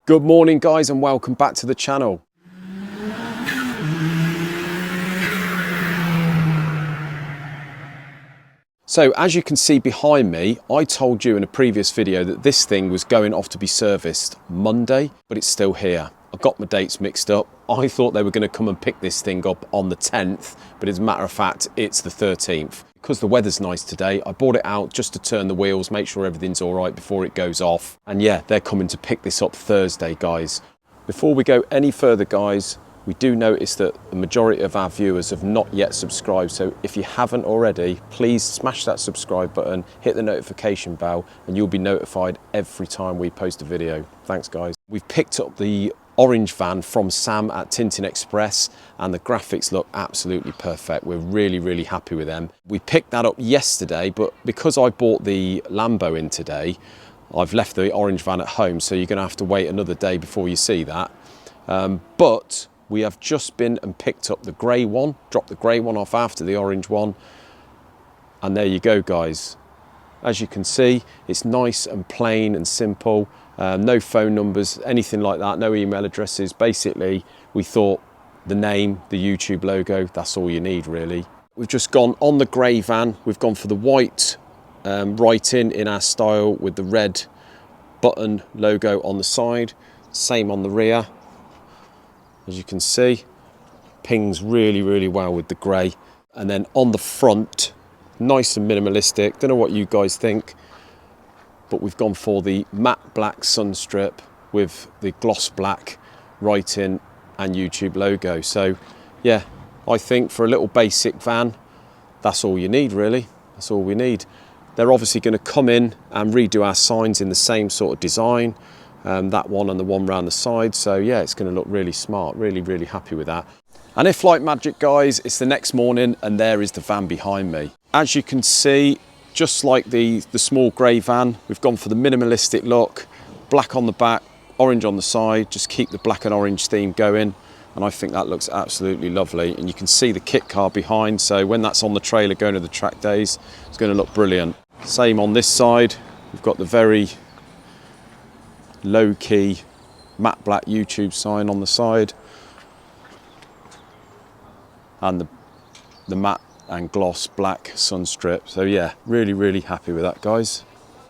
Good morning guys and welcome back to the channel. So as you can see behind me, I told you in a previous video that this thing was going off to be serviced Monday, but it's still here. I got my dates mixed up. I thought they were going to come and pick this thing up on the 10th, but as a matter of fact, it's the 13th. Because the weather's nice today, I brought it out just to turn the wheels, make sure everything's all right before it goes off. And yeah, they're coming to pick this up Thursday, guys. Before we go any further, guys, we do notice that the majority of our viewers have not yet subscribed. So if you haven't already, please smash that subscribe button, hit the notification bell, and you'll be notified every time we post a video. Thanks, guys. We've picked up the orange van from Sam at Tinting Express, and the graphics look absolutely perfect. We're really happy with them. We picked that up yesterday, but because I bought the Lambo in today, I've left the orange van at home, so you're going to have to wait another day before you see that. But we have just been and picked up the grey one, dropped the grey one off after the orange one, and there you go, guys. As you can see, it's nice and plain and simple. No phone numbers, anything like that, no email addresses. Basically, we thought the name, the YouTube logo, that's all you need really. We've just gone on the grey van, we've gone for the white writing in our style with the red button logo on the side, same on the rear. As you can see, pings really well with the grey. And then on the front, nice and minimalistic. Don't know what you guys think, but we've gone for the matte black sun strip with the gloss black writing and YouTube logo. So yeah, I think for a little basic van, that's all you need really. That's all we need. They're obviously going to come in and redo our signs in the same sort of design, that one and the one round the side. So yeah, it's going to look really smart. Really happy with that. And if like magic, guys, it's the next morning and there is the van behind me. As you can see, just like the small grey van, we've gone for the minimalistic look, black on the back, orange on the side, just keep the black and orange theme going. And I think that looks absolutely lovely. And you can see the kit car behind, so when that's on the trailer going to the track days, it's going to look brilliant. Same on this side, we've got the very low-key matte black YouTube sign on the side. And the matte and gloss black sun strip. So yeah, really happy with that, guys.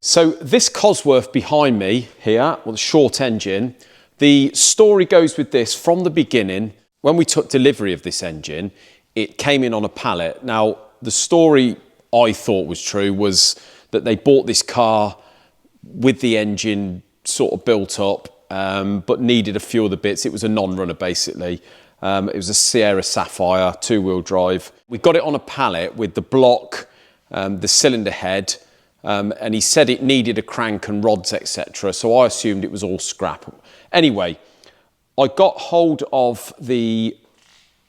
So this Cosworth behind me here, well, the short engine, the story goes with this from the beginning. When we took delivery of this engine, it came in on a pallet. Now, the story I thought was true was that they bought this car with the engine sort of built up, but needed a few of the bits. It was a non-runner basically. It was a Sierra Sapphire, 2-wheel drive. We got it on a pallet with the block, the cylinder head, and he said it needed a crank and rods, etc. So I assumed it was all scrap. Anyway, I got hold of the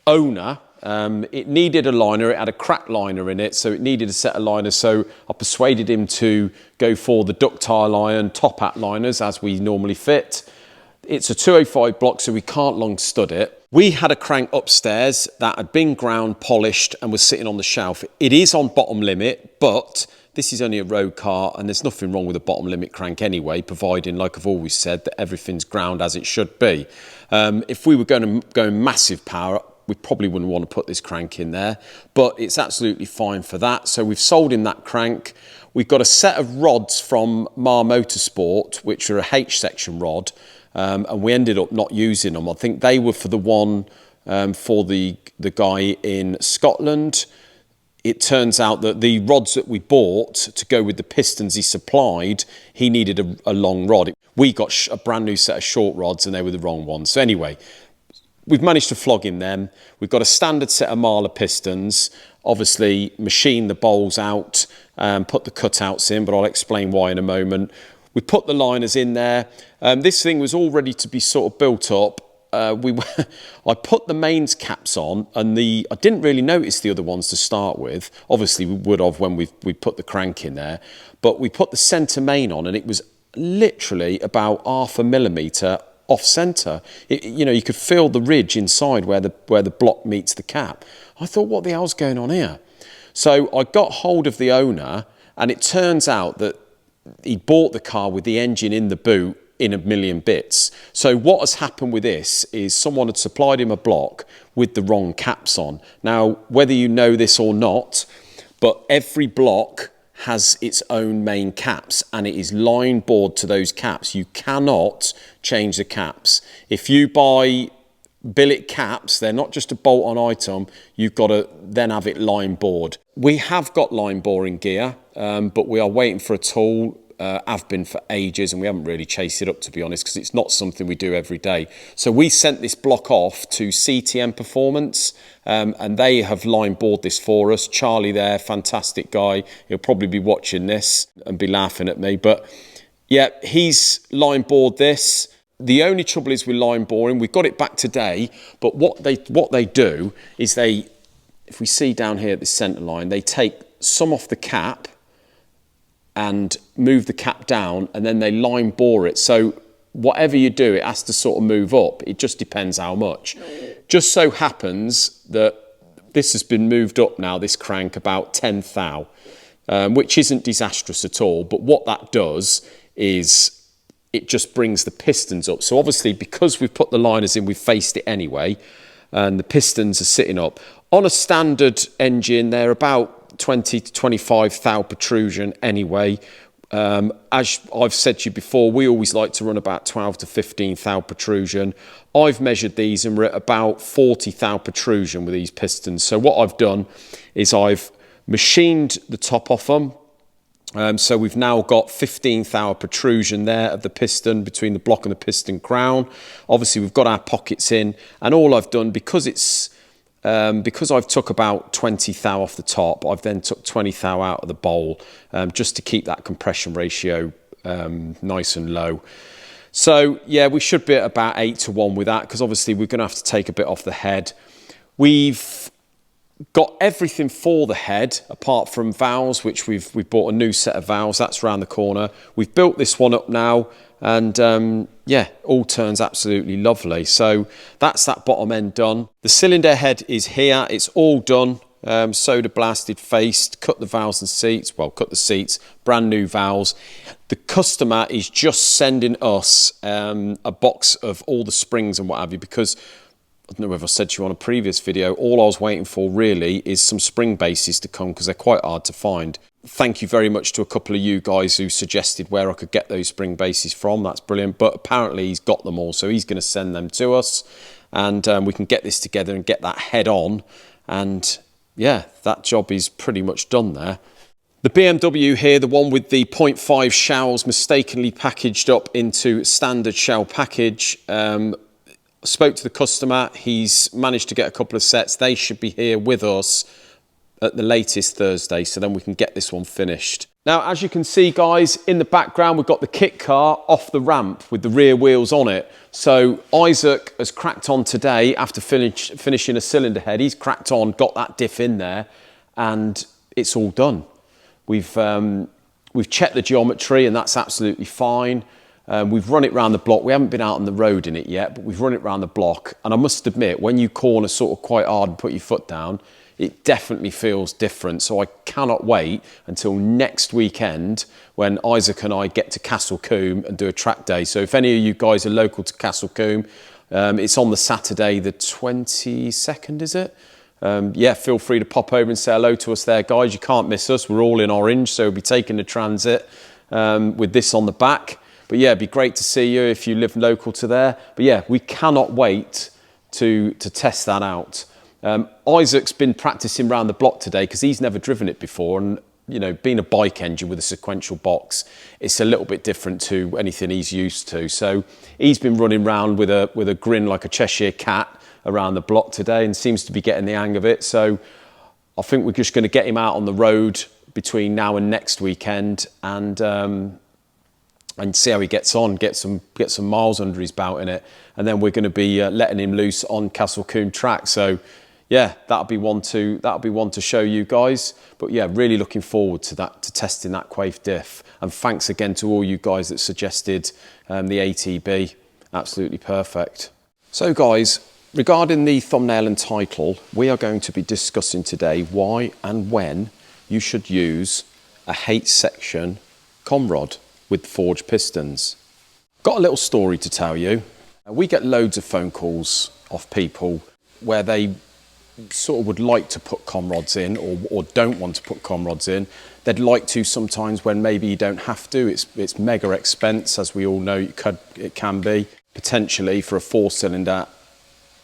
owner. It needed a liner. It had a cracked liner in it, so it needed a set of liners. So I persuaded him to go for the ductile iron top hat liners as we normally fit. It's a 205 block, so we can't long stud it. We had a crank upstairs that had been ground, polished, and was sitting on the shelf. It is on bottom limit, but this is only a road car, and there's nothing wrong with a bottom limit crank anyway, providing, like I've always said, that everything's ground as it should be. If we were going to go massive power, we probably wouldn't want to put this crank in there, but it's absolutely fine for that. So we've sold him that crank. We've got a set of rods from Mar Motorsport, which are a H-section rod, and we ended up not using them. I think they were for the one for the guy in Scotland. It turns out that the rods that we bought to go with the pistons he supplied, he needed a long rod. We got a brand new set of short rods and they were the wrong ones. So anyway, we've managed to flog him them. We've got a standard set of Marla pistons, obviously machined the bowls out, put the cutouts in, but I'll explain why in a moment. We put the liners in there. This thing was all ready to be sort of built up. I put the mains caps on, and I didn't really notice the other ones to start with. Obviously, we would have when we put the crank in there. But we put the centre main on, and it was literally about 0.5 millimetre off centre. You know, you could feel the ridge inside where the block meets the cap. I thought, what the hell's going on here? So I got hold of the owner, and it turns out that he bought the car with the engine in the boot in a million bits. So what has happened with this is someone had supplied him a block with the wrong caps on. Now, whether you know this or not, but every block has its own main caps, and it is line bored to those caps. You cannot change the caps. If you buy billet caps, they're not just a bolt-on item, you've got to then have it line bored. We have got line boring gear, but we are waiting for a tool. Have been for ages, and we haven't really chased it up, to be honest, because it's not something we do every day. So we sent this block off to CTM Performance, and they have line bored this for us. Charlie there, fantastic guy. He'll probably be watching this and be laughing at me, but yeah, he's line bored this. The only trouble is with line boring, we've got it back today, but what they do is they, if we see down here at the centre line, they take some off the cap and move the cap down, and then they line bore it. So whatever you do, it has to sort of move up. It just depends how much. Just so happens that this has been moved up now, this crank, about 10 thou, which isn't disastrous at all. But what that does is it just brings the pistons up. So obviously, because we've put the liners in, we've faced it anyway, and the pistons are sitting up. On a standard engine, they're about 20 to 25 thou protrusion anyway. As I've said to you before, we always like to run about 12 to 15 thou protrusion. I've measured these and we're at about 40 thou protrusion with these pistons. So what I've done is I've machined the top off them. So we've now got 15 thou protrusion there of the piston between the block and the piston crown. Obviously we've got our pockets in, and all I've done, because I've took about 20 thou off the top, I've then took 20 thou out of the bowl, just to keep that compression ratio nice and low. So yeah, we should be at about 8 to 1 with that, because obviously we're going to have to take a bit off the head. We've got everything for the head apart from valves, which we've bought a new set of valves. That's around the corner. We've built this one up now, and yeah, all turns absolutely lovely. So that's that bottom end done. The cylinder head is here. It's all done. Soda blasted, faced, cut the valves and seats. Well, cut the seats, brand new valves. The customer is just sending us a box of all the springs and what have you, because I don't know whether I said to you on a previous video, all I was waiting for really is some spring bases to come, because they're quite hard to find. Thank you very much to a couple of you guys who suggested where I could get those spring bases from. That's brilliant. But apparently he's got them all, so he's going to send them to us, and we can get this together and get that head on. And yeah, that job is pretty much done there. The BMW here, the one with the 0.5 shells mistakenly packaged up into standard shell package. Spoke to the customer, he's managed to get a couple of sets. They should be here with us at the latest Thursday, so then we can get this one finished. Now, as you can see, guys, in the background, we've got the kit car off the ramp with the rear wheels on it. So Isaac has cracked on today after finishing a cylinder head. He's cracked on, got that diff in there, and it's all done. We've checked the geometry, and that's absolutely fine. We've run it around the block. We haven't been out on the road in it yet, but we've run it around the block. And I must admit, when you corner sort of quite hard and put your foot down, it definitely feels different. So I cannot wait until next weekend when Isaac and I get to Castle Combe and do a track day. So if any of you guys are local to Castle Combe, it's on the Saturday, the 22nd, is it? Yeah, feel free to pop over and say hello to us there, guys. You can't miss us. We're all in orange, so we'll be taking the transit with this on the back. But yeah, it'd be great to see you if you live local to there. But yeah, we cannot wait to test that out. Isaac's been practicing around the block today because he's never driven it before. And, you know, being a bike engine with a sequential box, it's a little bit different to anything he's used to. So he's been running around with a grin like a Cheshire cat around the block today and seems to be getting the hang of it. So I think we're just going to get him out on the road between now and next weekend and see how he gets on, get some miles under his belt in it, and then we're going to be letting him loose on Castle Combe track. So yeah, that'll be one to show you guys. But yeah, really looking forward to that, to testing that Quaife diff. And thanks again to all you guys that suggested the ATB. Absolutely perfect. So guys, regarding the thumbnail and title, we are going to be discussing today why and when you should use a 8 section conrod with forged pistons. Got a little story to tell you. We get loads of phone calls off people where they sort of would like to put conrods in or don't want to put conrods in. They'd like to sometimes when maybe you don't have to. It's mega expense, as we all know it can be. Potentially for a 4-cylinder,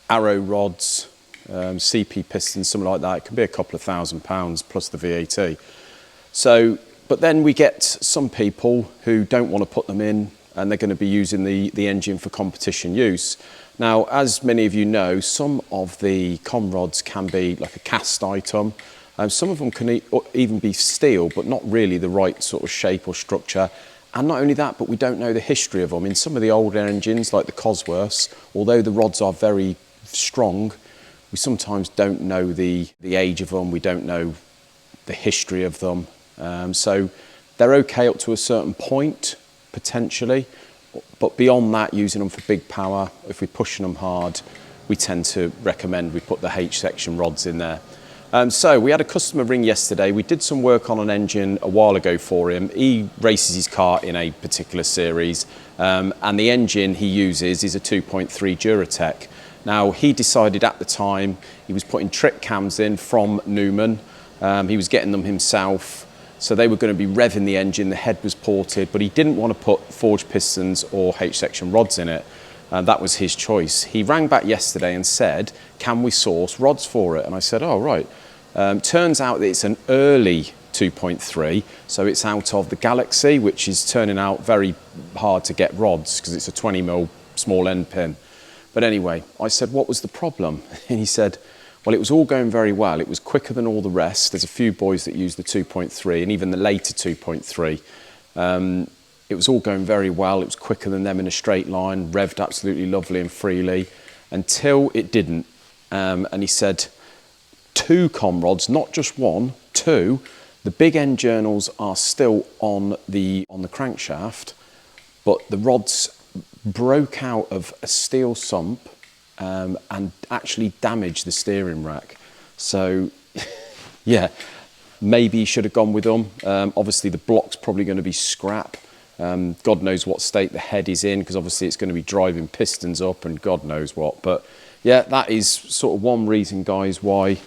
arrow rods, CP pistons, something like that, it can be a couple of £1,000 plus the VAT. So, but then we get some people who don't want to put them in and they're going to be using the engine for competition use. Now, as many of you know, some of the conrods can be like a cast item. Some of them can even be steel, but not really the right sort of shape or structure. And not only that, but we don't know the history of them. In some of the older engines, like the Cosworths, although the rods are very strong, we sometimes don't know the age of them. We don't know the history of them. So they're okay up to a certain point, potentially. But beyond that, using them for big power, if we're pushing them hard, we tend to recommend we put the H-section rods in there. So we had a customer ring yesterday. We did some work on an engine a while ago for him. He races his car in a particular series, and the engine he uses is a 2.3 Duratec. Now, he decided at the time he was putting trick cams in from Newman. He was getting them himself. So they were going to be revving the engine, the head was ported, but he didn't want to put forged pistons or H-section rods in it. That was his choice. He rang back yesterday and said, can we source rods for it? And I said, oh, right. Turns out that it's an early 2.3, so it's out of the Galaxy, which is turning out very hard to get rods because it's a 20mm small end pin. But anyway, I said, what was the problem? And he said, well, it was all going very well. It was quicker than all the rest. There's a few boys that use the 2.3 and even the later 2.3. It was all going very well. It was quicker than them in a straight line, revved absolutely lovely and freely, until it didn't. And he said, 2 conrods, not just 1, 2. The big end journals are still on the crankshaft, but the rods broke out of a steel sump and actually damaged the steering rack. So, yeah, maybe he should have gone with them. Obviously, the block's probably going to be scrap. God knows what state the head is in, because obviously it's going to be driving pistons up and God knows what. But yeah, that is sort of one reason, guys, why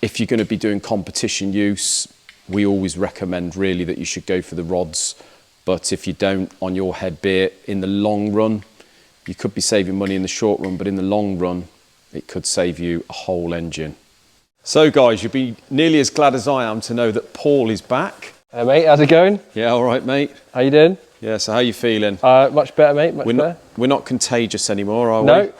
if you're going to be doing competition use, we always recommend really that you should go for the rods. But if you don't, on your head, be it in the long run, you could be saving money in the short run, but in the long run, it could save you a whole engine. So guys, you'll be nearly as glad as I am to know that Paul is back. Hey mate, how's it going? Yeah, all right, mate. How you doing? Yeah, so how you feeling? Much better, mate, much better. We're not contagious anymore, are we? No.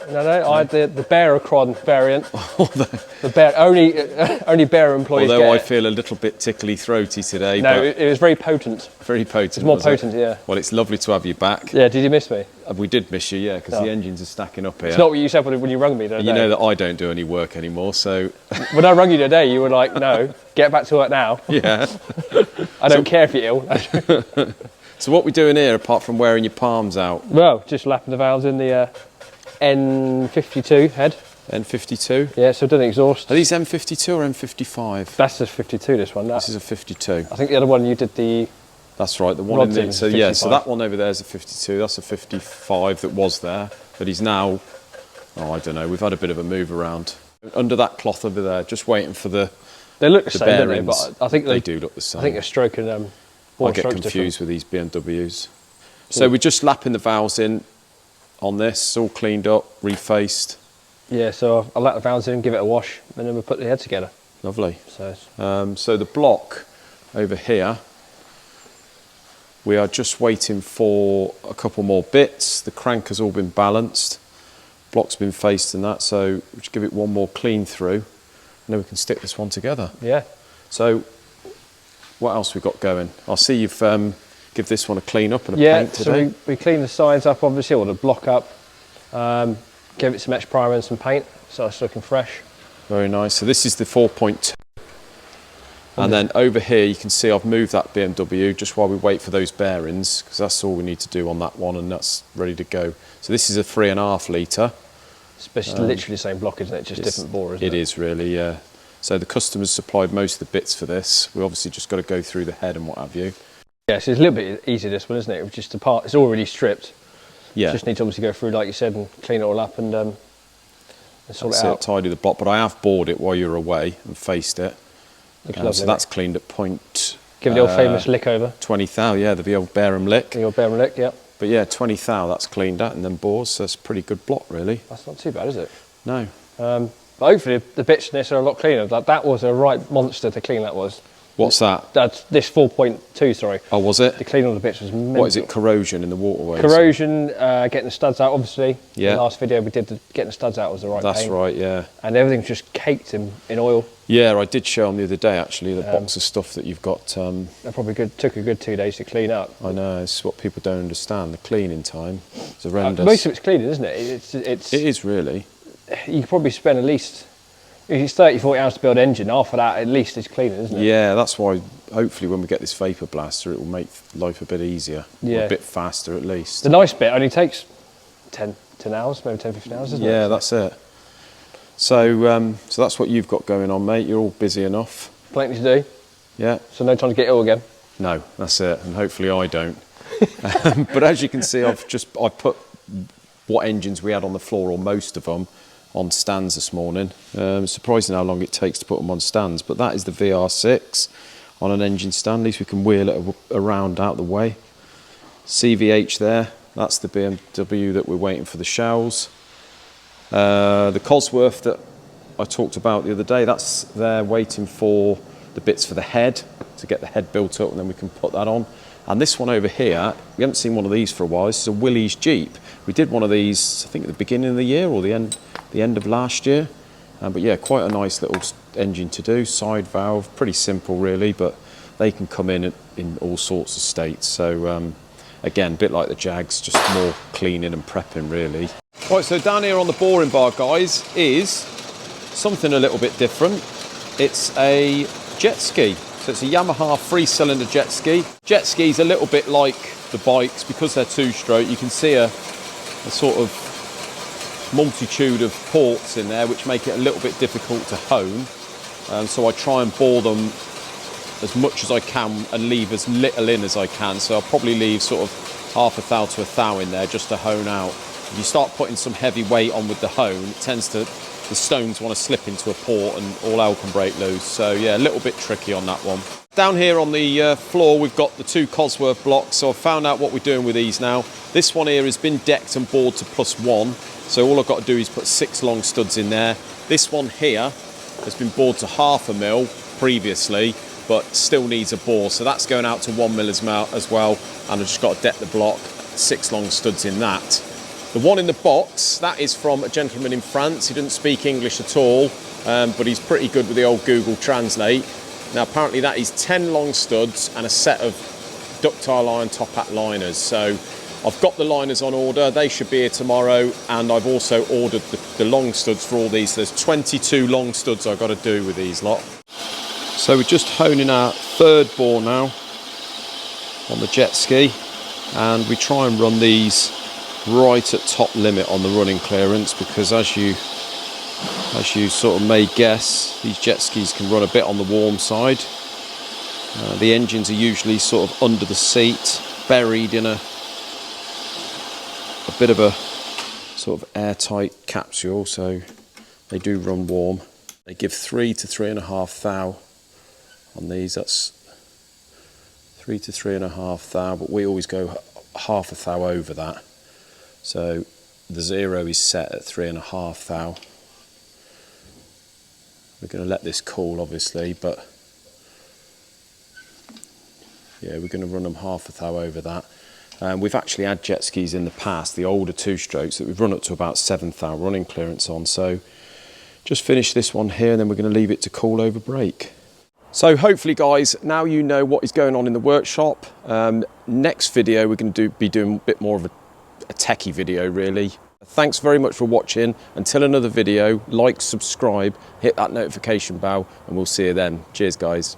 I had the Baracron variant. The bear, only bear employees Although get I it. feel a little bit tickly throaty today. No, but it was very potent. very potent. It's more potent, yeah. Well, it's lovely to have you back. Yeah, did you miss me? We did miss you, yeah, because the engines are stacking up here. It's not what you said when you rung me the other day. You know that I don't do any work anymore, so... When I rung you the other day, you were like, no, get back to work now. Yeah. I don't care if you're ill. So what we doing here, apart from wearing your palms out? Well, just lapping the valves in the N52 head. N52? Yeah, so I've done the exhaust. Are these M52 or M55? That's the 52, this one. This is a 52. I think the other one you did the... That's right, the one rods in the... So yeah, so 55. that one over there is a 52, that's a 55 that was there, but he's now, oh, I don't know, we've had a bit of a move around. Under that cloth over there, just waiting for the They look the same, don't they? bearings. But I think they do look the same. I think they're stroking I get confused with these BMWs. So we're just lapping the valves in on this, it's all cleaned up, refaced. Yeah, so I'll lap the valves in, give it a wash, and then we'll put the head together. Lovely. So, so the block over here, we are just waiting for a couple more bits. The crank has all been balanced, block's been faced and that, so we'll just give it one more clean through, and then we can stick this one together. Yeah. So what else we've got going? I see you've give this one a clean up and a paint today. So we cleaned the sides up, obviously, or the block up, gave it some etch primer and some paint, so it's looking fresh. Very nice. So this is the 4.2. And then over here you can see I've moved that BMW just while we wait for those bearings, because that's all we need to do on that one and that's ready to go. So this is a 3.5 litre. It's literally the same block, isn't it? Just different bore, isn't it? It is really, yeah. So the customers supplied most of the bits for this. We obviously just got to go through the head and what have you. Yeah, so it's a little bit easier this one, isn't it? It's just a part, it's already stripped. Yeah. Just need to obviously go through, like you said, and clean it all up and sort it out. Tidy the block, but I have bored it while you were away and faced it. Looks lovely, so that's cleaned at point. Give the old famous lick over. 20 thou, yeah, the old Barum lick. The old Barum lick, yeah. But yeah, 20 thou, that's cleaned at, and then bores, so that's a pretty good block, really. That's not too bad, is it? No. But hopefully the bits in this are a lot cleaner. That was a right monster to clean, that was. What's that? That's this 4.2, sorry. Oh, was it? The clean all the bits was mental. What is it, corrosion in the waterways? Corrosion, getting the studs out, obviously. Yeah. The last video we did, getting the studs out was the right That's pain. right, yeah. And everything's just caked in oil. Yeah, I did show them the other day, actually, the box of stuff that you've got. That probably took a good 2 days to clean up. I know, it's what people don't understand, the cleaning time. It's horrendous. Most of it's cleaning, isn't it? It is, really. You could probably spend at least, if it's 30, 40 hours to build an engine, half of that at least is cleaning, isn't it? Yeah, that's why hopefully when we get this vapor blaster, it will make life a bit easier. Yeah. Or a bit faster at least. The nice bit only takes 10 hours, maybe 10, 15 hours, doesn't it? Yeah, that's it. So, so that's what you've got going on, mate. You're all busy enough. Plenty to do. Yeah. So no time to get ill again. No, that's it. And hopefully I don't. But as you can see, I put what engines we had on the floor, or most of them, on stands this morning. Surprising how long it takes to put them on stands. But that is the VR6 on an engine stand. At least we can wheel it around out the way. CVH there. That's the BMW that we're waiting for the shells. The Cosworth that I talked about the other day, that's there waiting for the bits for the head, to get the head built up, and then we can put that on. And this one over here, we haven't seen one of these for a while. This is a Willys Jeep. We did one of these, I think, at the beginning of the year or the end of last year. But yeah, quite a nice little engine to do. Side valve, pretty simple really, but they can come in all sorts of states. So again, a bit like the Jags, just more cleaning and prepping really. Right, so down here on the boring bar, guys, is something a little bit different. It's a jet ski. So it's a Yamaha 3-cylinder jet ski. Jet ski's a little bit like the bikes because they're two-stroke. You can see a sort of multitude of ports in there which make it a little bit difficult to hone. So I try and bore them as much as I can and leave as little in as I can. So I'll probably leave sort of half a thou to a thou in there just to hone out. If you start putting some heavy weight on with the hone, it tends to, the stones want to slip into a port and all hell can break loose. So yeah, a little bit tricky on that one. Down here on the floor, we've got the 2 Cosworth blocks. So I've found out what we're doing with these now. This one here has been decked and bored to +1. So all I've got to do is put 6 long studs in there. This one here has been bored to 0.5 mil previously, but still needs a bore. So that's going out to 1 mil as well. And I've just got to deck the block, 6 long studs in that. The one in the box, that is from a gentleman in France. He doesn't speak English at all, but he's pretty good with the old Google Translate. Now apparently that is 10 long studs and a set of ductile iron top hat liners. So I've got the liners on order, they should be here tomorrow, and I've also ordered the long studs for all these. There's 22 long studs I've got to do with these lot. So we're just honing our 3rd bore now on the jet ski, and we try and run these right at top limit on the running clearance, because as you sort of may guess, these jet skis can run a bit on the warm side. The engines are usually sort of under the seat, buried in a bit of a sort of airtight capsule, so they do run warm. They give 3 to 3.5 thou on these. That's 3 to 3.5 thou, but we always go half a thou over that. So the 0 is set at 3.5 thou. We're going to let this cool obviously, but yeah, we're going to run them half a thou over that. We've actually had jet skis in the past, the older 2-strokes, that we've run up to about 7 thou running clearance on. So just finish this one here and then we're going to leave it to cool over break. So hopefully guys, now you know what is going on in the workshop. Next video we're going to be doing a bit more of a techie video really. Thanks very much for watching. Until another video, like, subscribe, hit that notification bell, and we'll see you then. Cheers guys.